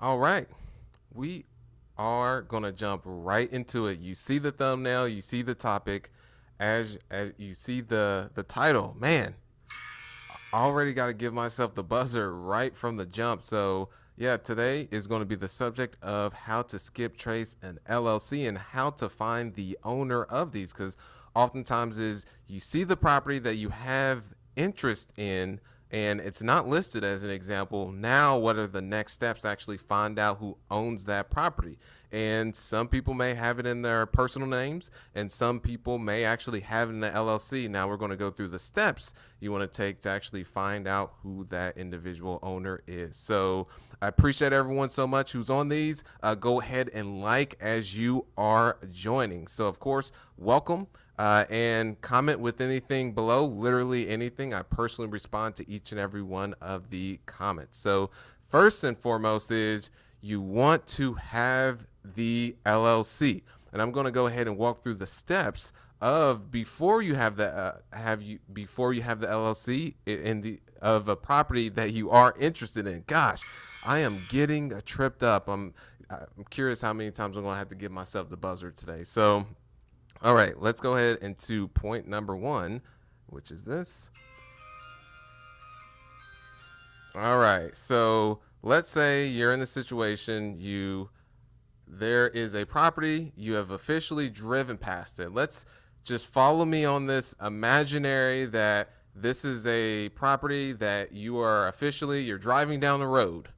All right. We are going to jump right into it. You see the thumbnail, you see the topic, as you see the title. Man, I already got to give myself the buzzer right from the jump. So, yeah, today is going to be the subject of how to skip trace an LLC and how to find the owner of these, cuz oftentimes is you see the property that you have interest in and it's not listed as an example. Now, what are the next steps to actually find out who owns that property? And some people may have it in their personal names, and some people may actually have it in the LLC. Now, we're going to go through the steps you want to take to actually find out who that individual owner is. So, I appreciate everyone so much who's on these. Go ahead and like as you are joining. So, of course, welcome. And comment with anything below, literally anything. I personally respond to each and every one of the comments. So first and foremost is you want to have the LLC. And I'm going to go ahead and walk through the steps of before you have the before you have the LLC in the of a property that you are interested in. Gosh, I am getting tripped up. I'm curious how many times I'm going to have to give myself the buzzer today. So all right, let's go ahead into point number one, which is this. All right, so let's say you're in the situation, there is a property, you have officially driven past it. Let's just follow me on this imaginary that this is a property that you're driving down the road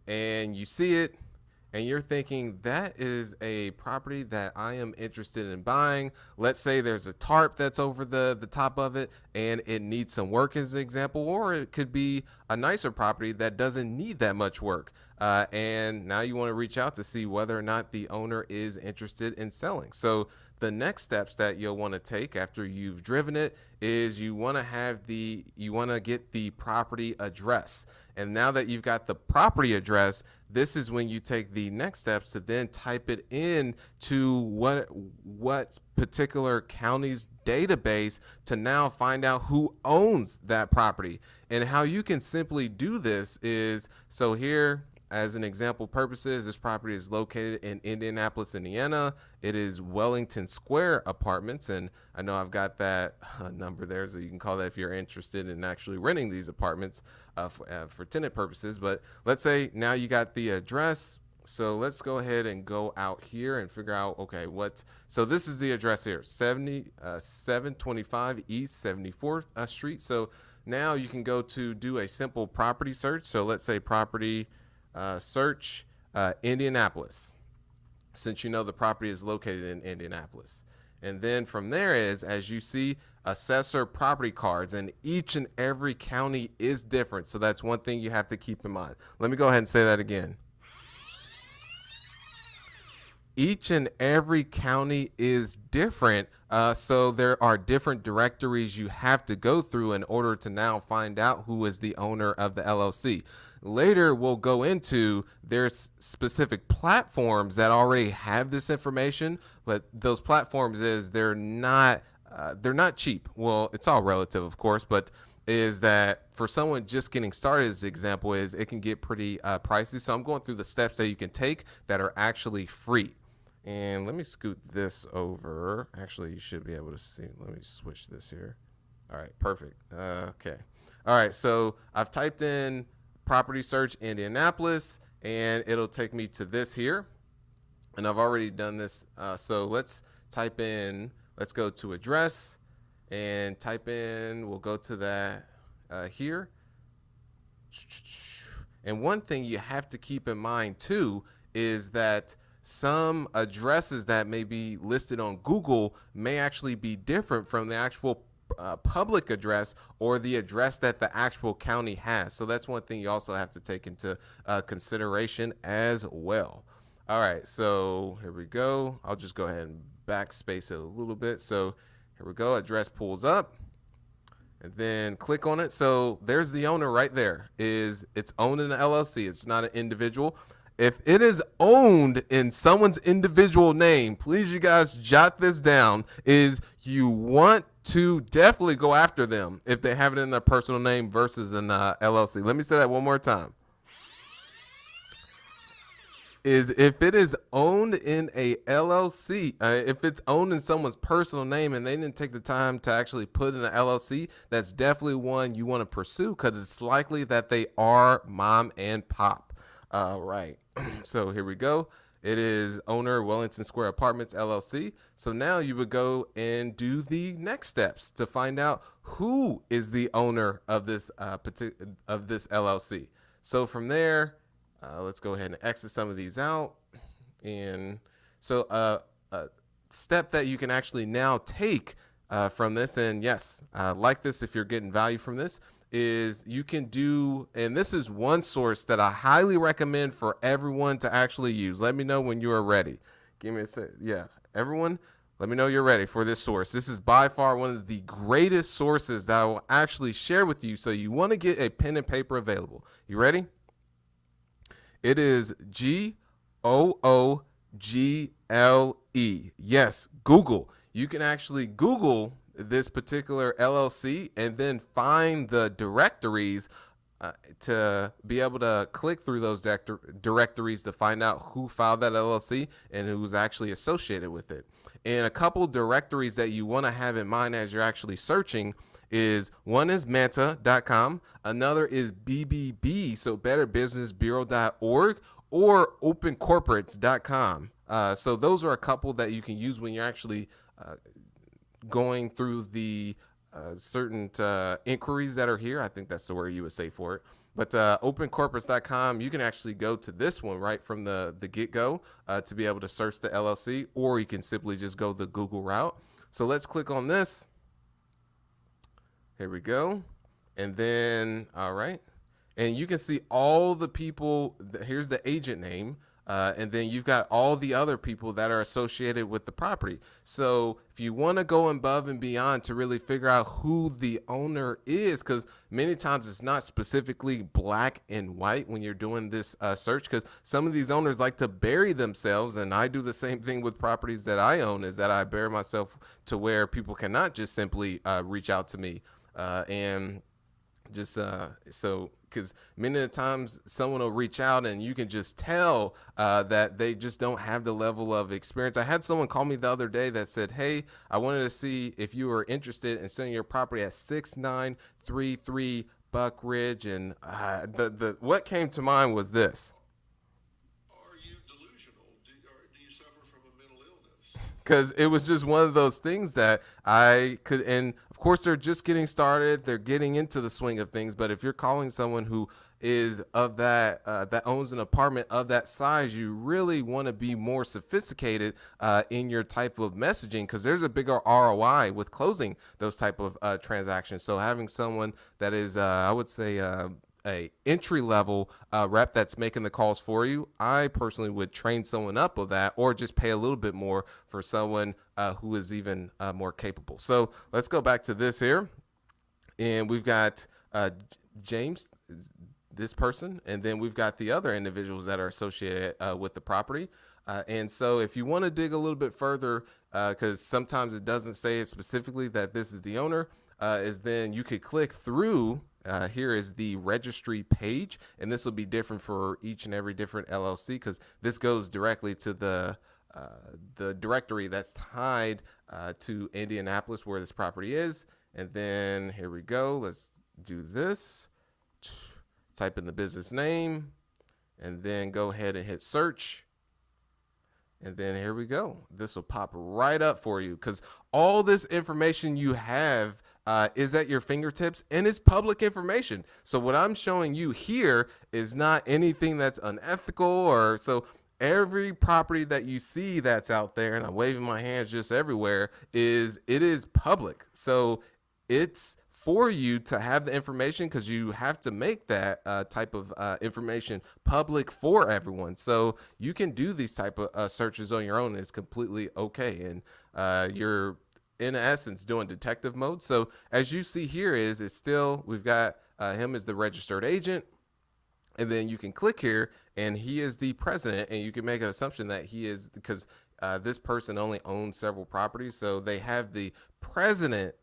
and you see it and you're thinking that is a property that I am interested in buying. Let's say there's a tarp that's over the top of it and it needs some work as an example, or it could be a nicer property that doesn't need that much work. And now you want to reach out to see whether or not the owner is interested in selling. So the next steps that you'll want to take after you've driven it is you want to get the property address. And now that you've got the property address, this is when you take the next steps to then type it in to what particular county's database to now find out who owns that property. And how you can simply do this is, so here, as an example purposes, this property is located in Indianapolis, Indiana. It is Wellington Square Apartments, and I know I've got that number there, so you can call that if you're interested in actually renting these apartments for tenant purposes. But let's say now you got the address. So let's go ahead and go out here and figure out, okay, so this is the address here, 725 East 74th Street. So now you can go to do a simple property search. So let's say property search Indianapolis, since you know the property is located in Indianapolis. And then from there is, as you see, assessor property cards, and each and every county is different. So that's one thing you have to keep in mind. Let me go ahead and say that again. Each and every county is different. So there are different directories you have to go through in order to now find out who is the owner of the LLC. Later, we'll go into there's specific platforms that already have this information, but those platforms they're not cheap. Well, it's all relative, of course, but is that for someone just getting started, as an example, is it can get pretty pricey. So I'm going through the steps that you can take that are actually free. And let me scoot this over. Actually, you should be able to see. Let me switch this here. All right, perfect. Okay. All right, so I've typed in property search Indianapolis, and it'll take me to this here. And I've already done this. So let's go to address and type in, we'll go to that here. And one thing you have to keep in mind too is that some addresses that may be listed on Google may actually be different from the actual public address or the address that the actual county has. So that's one thing you also have to take into consideration as well. All right, so here we go. I'll just go ahead and backspace it a little bit. So here we go. Address pulls up and then click on it. So there's the owner right there. It's owned in an LLC. It's not an individual. If it is owned in someone's individual name, please, you guys, jot this down, is you want to definitely go after them if they have it in their personal name versus an LLC. Let me say that one more time. is if it is owned in a LLC, if it's owned in someone's personal name and they didn't take the time to actually put in an LLC, that's definitely one you want to pursue because it's likely that they are mom and pop. Right. So here we go. It is owner Wellington Square Apartments LLC. So now you would go and do the next steps to find out who is the owner of this of this LLC. So from there, let's go ahead and exit some of these out. And so a step that you can actually now take from this, and yes, like this if you're getting value from this, is you can do, and this is one source that I highly recommend for everyone to actually use. Let me know when you are ready. Give me a sec. Yeah, everyone, let me know you're ready for this source. This is by far one of the greatest sources that I will actually share with you. So you want to get a pen and paper available. You ready? It is Google. Yes, Google. You can actually Google this particular LLC and then find the directories to be able to click through those directories to find out who filed that LLC and who's actually associated with it. And a couple directories that you want to have in mind as you're actually searching is one is manta.com, another is BBB, so betterbusinessbureau.org, or opencorporates.com. So those are a couple that you can use when you're actually going through the certain inquiries that are here. I think that's the word you would say for it. But opencorporates.com, you can actually go to this one right from the get-go to be able to search the LLC, or you can simply just go the Google route. So let's click on this. Here we go. And then, all right. And you can see all the people. Here's the agent name. And then you've got all the other people that are associated with the property. So if you want to go above and beyond to really figure out who the owner is, because many times it's not specifically black and white when you're doing this search, because some of these owners like to bury themselves. And I do the same thing with properties that I own, is that I bury myself to where people cannot just simply reach out to me. And just so because many of the times someone will reach out and you can just tell that they just don't have the level of experience. I had someone call me the other day that said, hey, I wanted to see if you were interested in selling your property at 6933 Buck Ridge. And the what came to mind was this. Are you delusional? Do you suffer from a mental illness? Because it was just one of those things that I could, and of course they're just getting started, they're getting into the swing of things. But if you're calling someone who is of that that owns an apartment of that size, you really want to be more sophisticated in your type of messaging, because there's a bigger ROI with closing those type of transactions. So having someone that is, I would say, a entry level rep that's making the calls for you, I personally would train someone up of that, or just pay a little bit more for someone who is even more capable. So let's go back to this here, and we've got James, this person, and then we've got the other individuals that are associated with the property. And so if you want to dig a little bit further, because sometimes it doesn't say it specifically that this is the owner, is then you could click through. Here is the registry page, and this will be different for each and every different LLC, because this goes directly to the directory that's tied to Indianapolis, where this property is. And then here we go. Let's do this. Type in the business name, and then go ahead and hit search. And then here we go. This will pop right up for you, because all this information you have is at your fingertips, and it's public information. So what I'm showing you here is not anything that's unethical, or so every property that you see that's out there, and I'm waving my hands just everywhere, it is public. So it's for you to have the information, because you have to make that type of information public for everyone. So you can do these type of searches on your own. It's completely okay. And you're in essence doing detective mode. So as you see here it's still, we've got him as the registered agent, and then you can click here and he is the president, and you can make an assumption that he is, because this person only owns several properties. So they have the president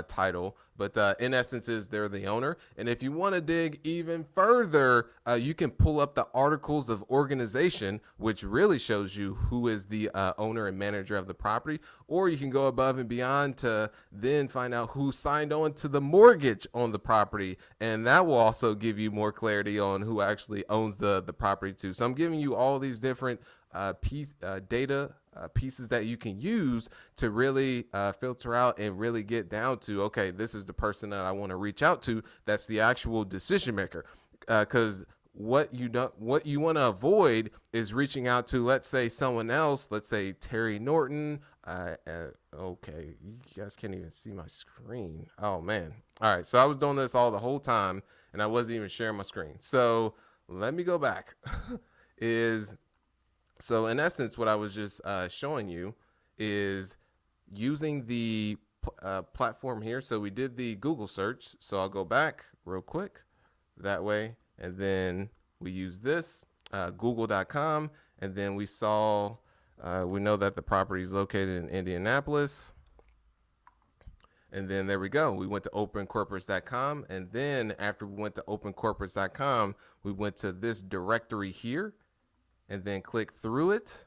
title, but in essence is they're the owner. And if you want to dig even further, you can pull up the articles of organization, which really shows you who is the owner and manager of the property. Or you can go above and beyond to then find out who signed on to the mortgage on the property, and that will also give you more clarity on who actually owns the property too. So I'm giving you all these different data pieces that you can use to really filter out and really get down to, okay, this is the person that I want to reach out to. That's the actual decision maker. Because what you want to avoid is reaching out to, let's say, someone else, let's say Terry Norton. Okay, you guys can't even see my screen. Oh man. All right, so I was doing this all the whole time and I wasn't even sharing my screen. So let me go back. is So in essence, what I was just showing you is using the platform here. So we did the Google search. So I'll go back real quick that way. And then we use this, google.com. And then we saw, we know that the property is located in Indianapolis. And then there we go. We went to opencorporates.com. And then after we went to opencorporates.com, we went to this directory here and then click through it.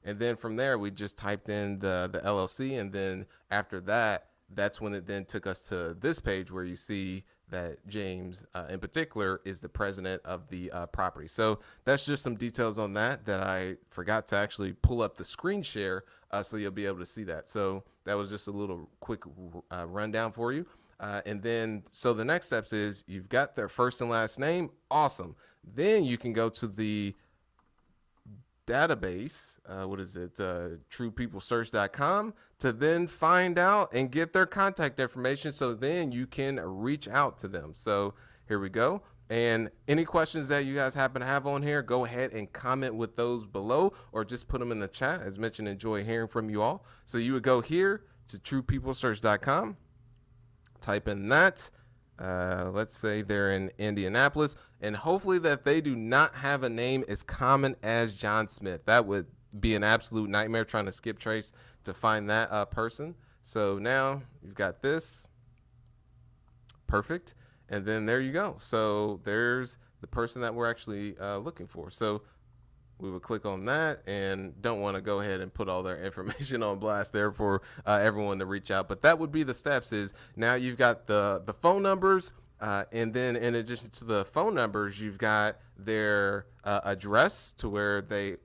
And then from there, we just typed in the LLC. And then after that, that's when it then took us to this page where you see that James in particular is the president of the property. So that's just some details on that I forgot to actually pull up the screen share so you'll be able to see that. So that was just a little quick rundown for you. And then, so the next steps is you've got their first and last name. Awesome. Then you can go to the database, what is it, truepeoplesearch.com, to then find out and get their contact information so then you can reach out to them. So here we go. And any questions that you guys happen to have on here, go ahead and comment with those below or just put them in the chat. As mentioned, enjoy hearing from you all. So you would go here to truepeoplesearch.com, type in that. Let's say they're in Indianapolis, and hopefully that they do not have a name as common as John Smith. That would be an absolute nightmare trying to skip trace to find that person. So now you've got this. Perfect. And then there you go. So there's the person that we're actually looking for. So we would click on that, and don't want to go ahead and put all their information on blast there for everyone to reach out. But that would be the steps. Is now you've got the phone numbers, and then in addition to the phone numbers, you've got their address to where they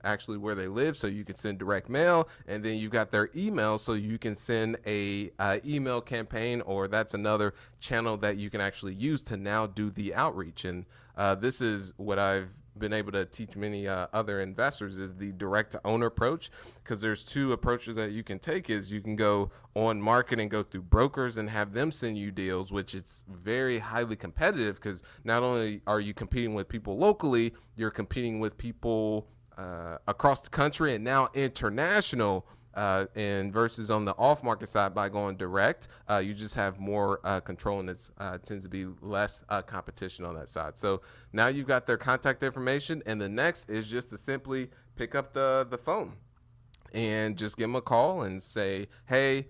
live, so you can send direct mail, and then you've got their email, so you can send a email campaign, or that's another channel that you can actually use to now do the outreach. And this is what I've been able to teach many other investors, is the direct to owner approach, because there's two approaches that you can take. Is you can go on market and go through brokers and have them send you deals, which is very highly competitive, because not only are you competing with people locally, you're competing with people across the country and now international. And versus on the off market side, by going direct, you just have more control, and it tends to be less competition on that side. So now you've got their contact information, and the next is just to simply pick up the phone and just give them a call and say, hey,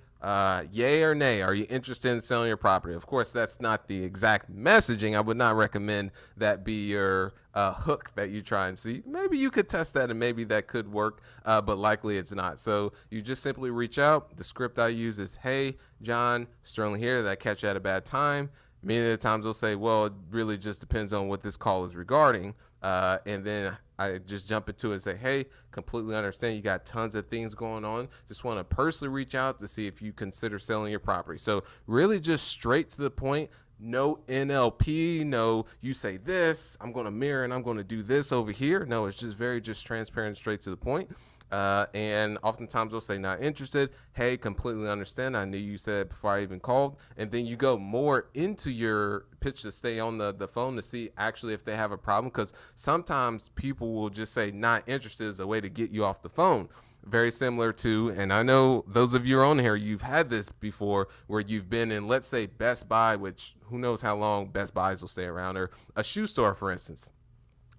yay or nay, are you interested in selling your property? Of course, that's not the exact messaging. I would not recommend that be your hook that you try and see. Maybe you could test that and maybe that could work, but likely it's not. So you just simply reach out. The script I use is, hey, John, Sterling here. That catch you at a bad time. Many of the times they'll say, well, it really just depends on what this call is regarding. And then I just jump into it and say, hey, completely understand you got tons of things going on. Just want to personally reach out to see if you consider selling your property. So really just straight to the point. No NLP, no, you say this, I'm going to mirror and I'm going to do this over here. No, it's just very just transparent, straight to the point. And oftentimes they'll say not interested. Hey, completely understand. I knew you said before I even called. And then you go more into your pitch to stay on the phone to see actually if they have a problem. Because sometimes people will just say not interested as a way to get you off the phone. Very similar to, and I know those of you on here, you've had this before where you've been in, let's say, Best Buy, which who knows how long Best Buys will stay around, or a shoe store, for instance.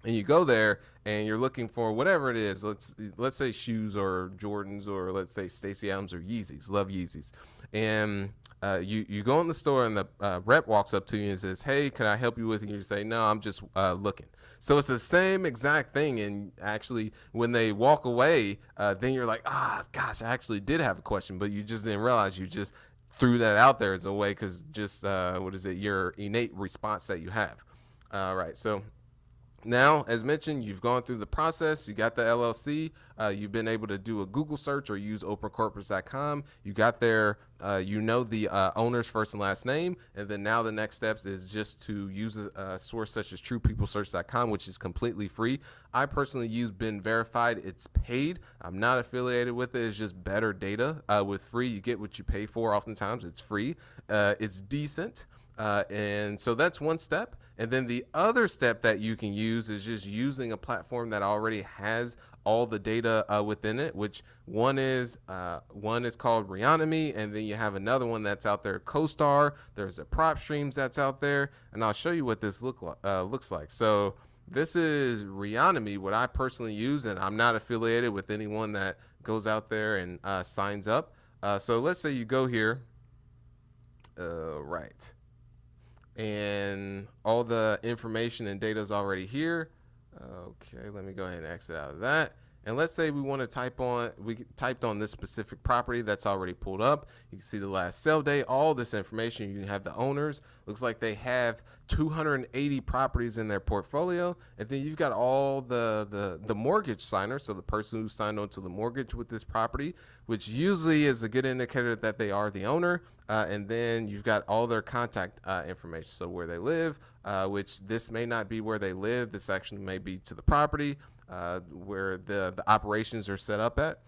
And you go there and you're looking for whatever it is. Let's say shoes or Jordans, or let's say Stacey Adams or Yeezys. Love Yeezys. And You go in the store and the rep walks up to you and says, "Hey, can I help you with?" And you say, "No, I'm just looking." So it's the same exact thing. And actually, when they walk away, then you're like, "Ah, gosh, I actually did have a question," but you just didn't realize you just threw that out there as a way because just what is it? Your innate response that you have. All right, so now, as mentioned, you've gone through the process. You got the LLC. You've been able to do a Google search or use opencorporates.com. You got there. You know the owner's first and last name. And then now the next steps is just to use a source such as truepeoplesearch.com, which is completely free. I personally use Been Verified. It's paid. I'm not affiliated with it. It's just better data. With free, you get what you pay for. Oftentimes, it's free. It's decent. And so that's one step. And then the other step that you can use is just using a platform that already has all the data within it, which one is called Reonomy, and then you have another one that's out there, CoStar. There's a Prop Streams that's out there, and I'll show you what this looks like. So this is Reonomy, what I personally use, and I'm not affiliated with anyone that goes out there and signs up. So let's say you go here, right. And all the information and data is already here. Okay, let me go ahead and exit out of that. And let's say we want to we typed on this specific property that's already pulled up. You can see the last sale date, all this information. You can have the owners. Looks like they have 280 properties in their portfolio. And then you've got all the mortgage signer, so the person who signed on to the mortgage with this property, which usually is a good indicator that they are the owner. And then you've got all their contact information, so where they live, which this may not be where they live. This actually may be to the property where the operations are set up at.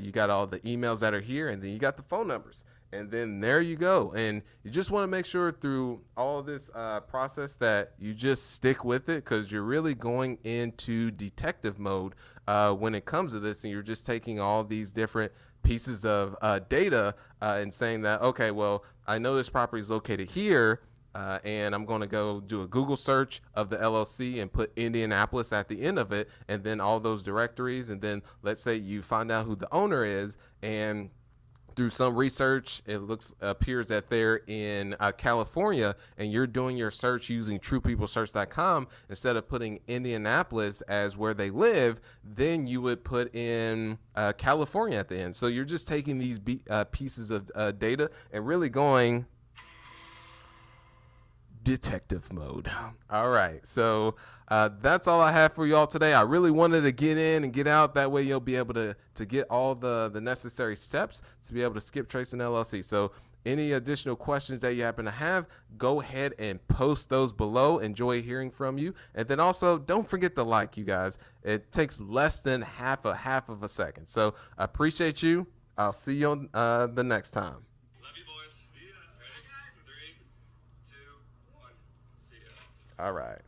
You got all the emails that are here, and then you got the phone numbers. And then there you go. And you just want to make sure through all of this process that you just stick with it, because you're really going into detective mode when it comes to this, and you're just taking all these different pieces of data and saying that, okay, well, I know this property is located here, and I'm going to go do a Google search of the LLC and put Indianapolis at the end of it, and then all those directories. And then let's say you find out who the owner is, and through some research, it appears that they're in California, and you're doing your search using truepeoplesearch.com. Instead of putting Indianapolis as where they live, then you would put in California at the end. So you're just taking these pieces of data and really going detective mode. All right, so that's all I have for y'all today. I really wanted to get in and get out. That way you'll be able to get all the necessary steps to be able to skip trace an LLC. So any additional questions that you happen to have, go ahead and post those below. Enjoy hearing from you. And then also don't forget to like, you guys. It takes less than half of a second. So I appreciate you. I'll see you on the next time. Love you, boys. See ya. Ready? 3, 2, 1. See ya. All right.